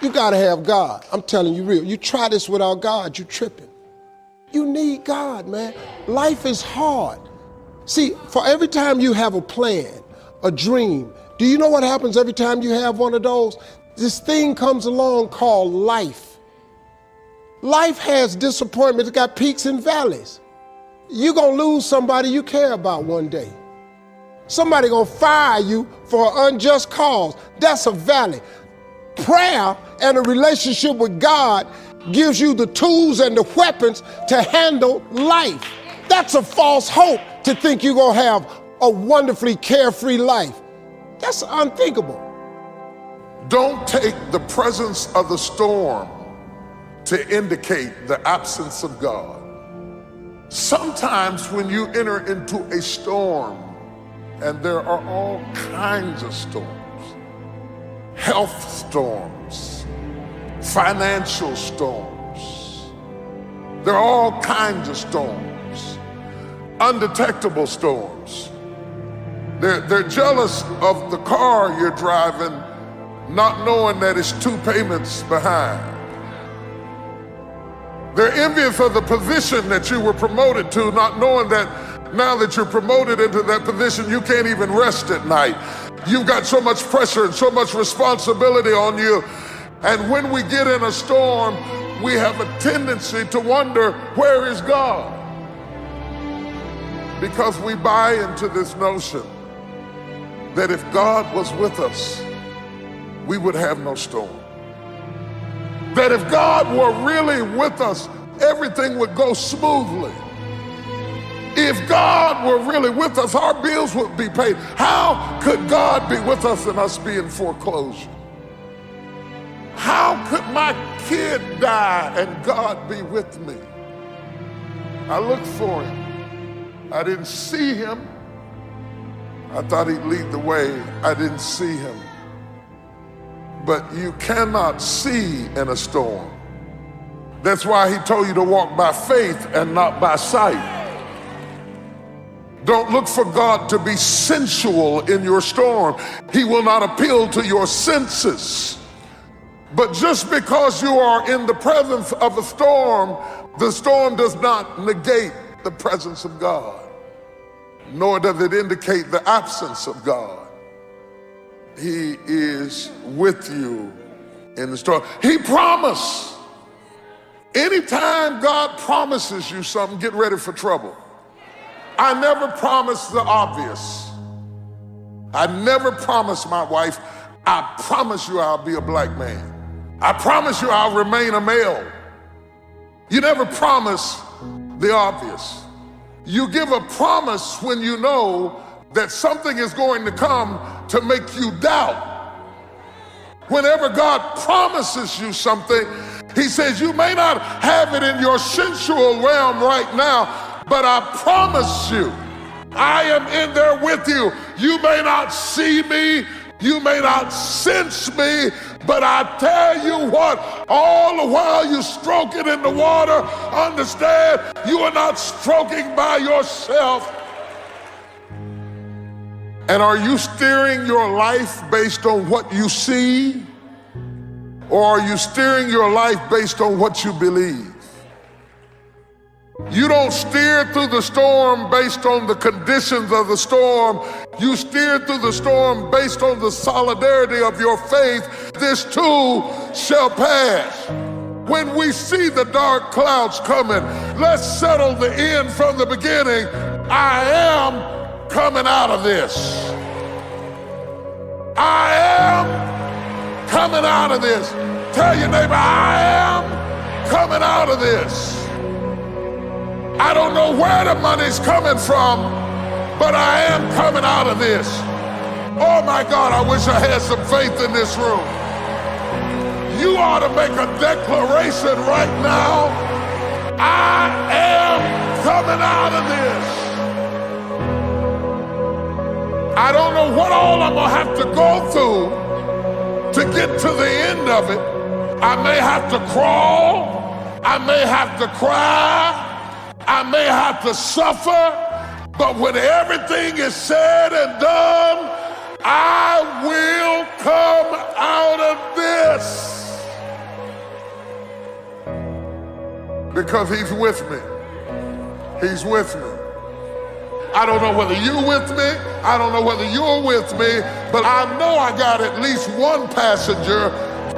You gotta have God. I'm telling you real. You try this without God, you tripping. You need God, man. Life is hard. See, for every time you have a plan, a dream, do you know what happens every time you have one of those? This thing comes along called life. Life has disappointments, it's got peaks and valleys. You're gonna lose somebody you care about one day. Somebody gonna fire you for an unjust cause. That's a valley. Prayer and a relationship with God gives you the tools and the weapons to handle life. That's a false hope to think you're gonna have a wonderfully carefree life. That's unthinkable. Don't take the presence of the storm to indicate the absence of God. Sometimes when you enter into a storm, and there are all kinds of storms, health storms, financial storms, there are all kinds of storms, undetectable storms. They're jealous of the car you're driving, not knowing that it's 2 payments behind. They're envious of the position that you were promoted to, not knowing that now that you're promoted into that position, you can't even rest at night. You've got so much pressure and so much responsibility on you. And when we get in a storm, we have a tendency to wonder, where is God? Because we buy into this notion that if God was with us, we would have no storm. That if God were really with us, everything would go smoothly. If God were really with us, our bills would be paid. How could God be with us and us be in foreclosure? How could my kid die and God be with me? I looked for him. I didn't see him. I thought he'd lead the way. I didn't see him. But you cannot see in a storm. That's why he told you to walk by faith and not by sight. Don't look for God to be sensual in your storm. He will not appeal to your senses. But just because you are in the presence of a storm, the storm does not negate the presence of God, nor does it indicate the absence of God. He is with you in the storm. He promised. Anytime God promises you something, get ready for trouble. I never promised the obvious. I never promised my wife, I promise you I'll be a black man. I promise you I'll remain a male. You never promise the obvious. You give a promise when you know that something is going to come to make you doubt. Whenever God promises you something, he says, you may not have it in your sensual realm right now, but I promise you, I am in there with you. You may not see me, you may not sense me, but I tell you what, all the while you're stroking in the water, understand you are not stroking by yourself. And are you steering your life based on what you see? Or are you steering your life based on what you believe? You don't steer through the storm based on the conditions of the storm. You steer through the storm based on the solidarity of your faith. This too shall pass. When we see the dark clouds coming, let's settle the end from the beginning. I am coming out of this. I am coming out of this. Tell your neighbor, I am coming out of this. I don't know where the money's coming from, but I am coming out of this. Oh my God, I wish I had some faith in this room. You ought to make a declaration right now. I am coming out of this. I don't know what all I'm gonna have to go through to get to the end of it. I may have to crawl, I may have to cry, I may have to suffer, but when everything is said and done, I will come out of this. because he's with me. He's with me. I don't know whether you're with me. I don't know whether you're with me, but I know I got at least one passenger.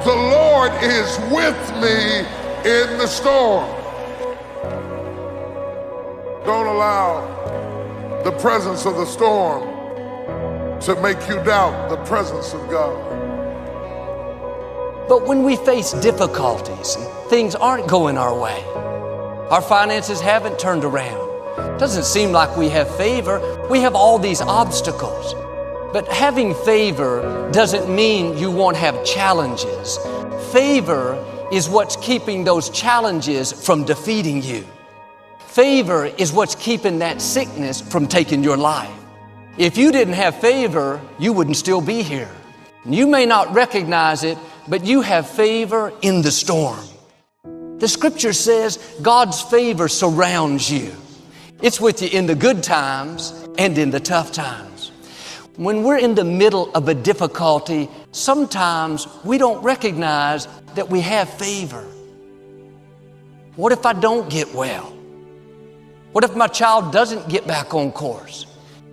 The Lord is with me in the storm. Don't allow the presence of the storm to make you doubt the presence of God. But when we face difficulties and things aren't going our way, our finances haven't turned around, doesn't seem like we have favor, we have all these obstacles. But having favor doesn't mean you won't have challenges. Favor is what's keeping those challenges from defeating you. Favor is what's keeping that sickness from taking your life. If you didn't have favor, you wouldn't still be here. You may not recognize it, but you have favor in the storm. The scripture says God's favor surrounds you. It's with you in the good times and in the tough times. When we're in the middle of a difficulty, sometimes we don't recognize that we have favor. What if I don't get well? What if my child doesn't get back on course?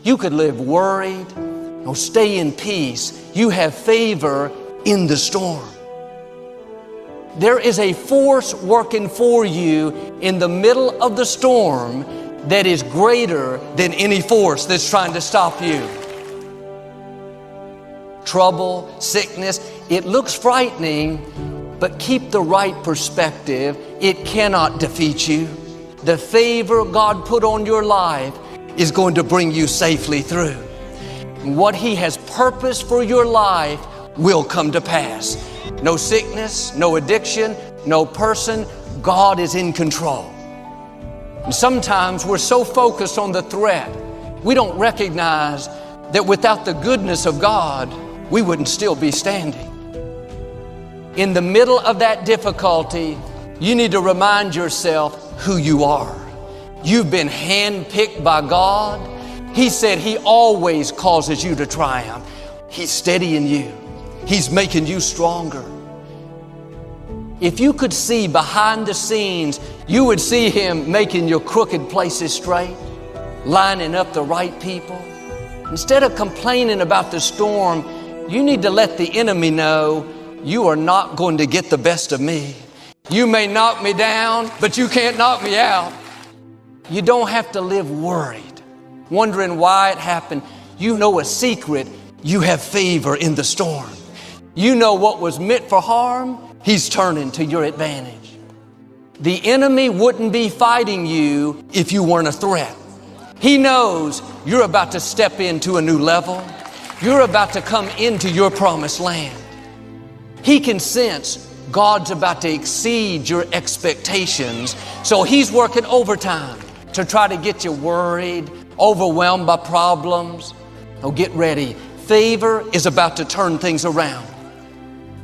You could live worried or stay in peace. You have favor in the storm. There is a force working for you in the middle of the storm that is greater than any force that's trying to stop you. Trouble, sickness, it looks frightening, but keep the right perspective. It cannot defeat you. The favor God put on your life is going to bring you safely through. What He has purposed for your life will come to pass. No sickness, no addiction, no person. God is in control. And sometimes we're so focused on the threat, we don't recognize that without the goodness of God, we wouldn't still be standing. In the middle of that difficulty, you need to remind yourself who you are. You've been handpicked by God. He said He always causes you to triumph. He's steadying you. He's making you stronger. If you could see behind the scenes, you would see Him making your crooked places straight, lining up the right people. Instead of complaining about the storm, you need to let the enemy know you are not going to get the best of me. You may knock me down, but you can't knock me out. You don't have to live worried, wondering why it happened. You know a secret. You have favor in the storm. You know what was meant for harm, He's turning to your advantage. The enemy wouldn't be fighting you if you weren't a threat. He knows you're about to step into a new level. You're about to come into your promised land. He can sense God's about to exceed your expectations, so He's working overtime to try to get you worried, overwhelmed by problems. Oh, get ready. Favor is about to turn things around.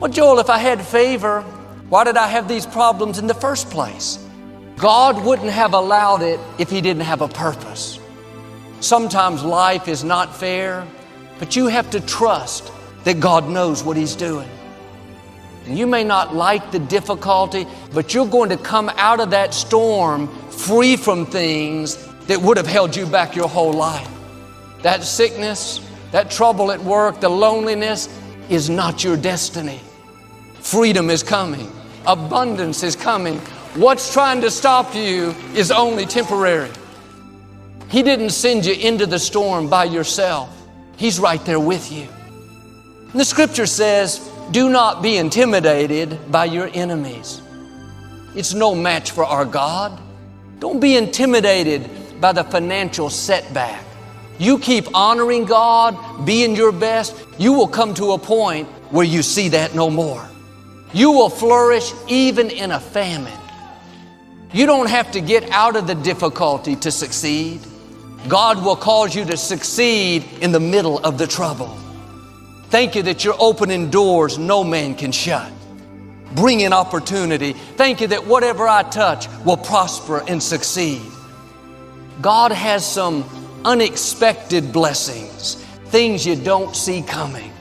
Well, Joel, if I had favor, why did I have these problems in the first place? God wouldn't have allowed it if He didn't have a purpose. Sometimes life is not fair, but you have to trust that God knows what He's doing. And you may not like the difficulty, but you're going to come out of that storm free from things that would have held you back your whole life. That sickness, that trouble at work, the loneliness is not your destiny. Freedom is coming. Abundance is coming. What's trying to stop you is only temporary. He didn't send you into the storm by yourself. He's right there with you. And the scripture says, do not be intimidated by your enemies. It's no match for our God. Don't be intimidated by the financial setback. You keep honoring God, being your best, you will come to a point where you see that no more. You will flourish even in a famine. You don't have to get out of the difficulty to succeed. God will cause you to succeed in the middle of the trouble. Thank you that you're opening doors no man can shut. Bring in opportunity. Thank you that whatever I touch will prosper and succeed. God has some unexpected blessings, things you don't see coming.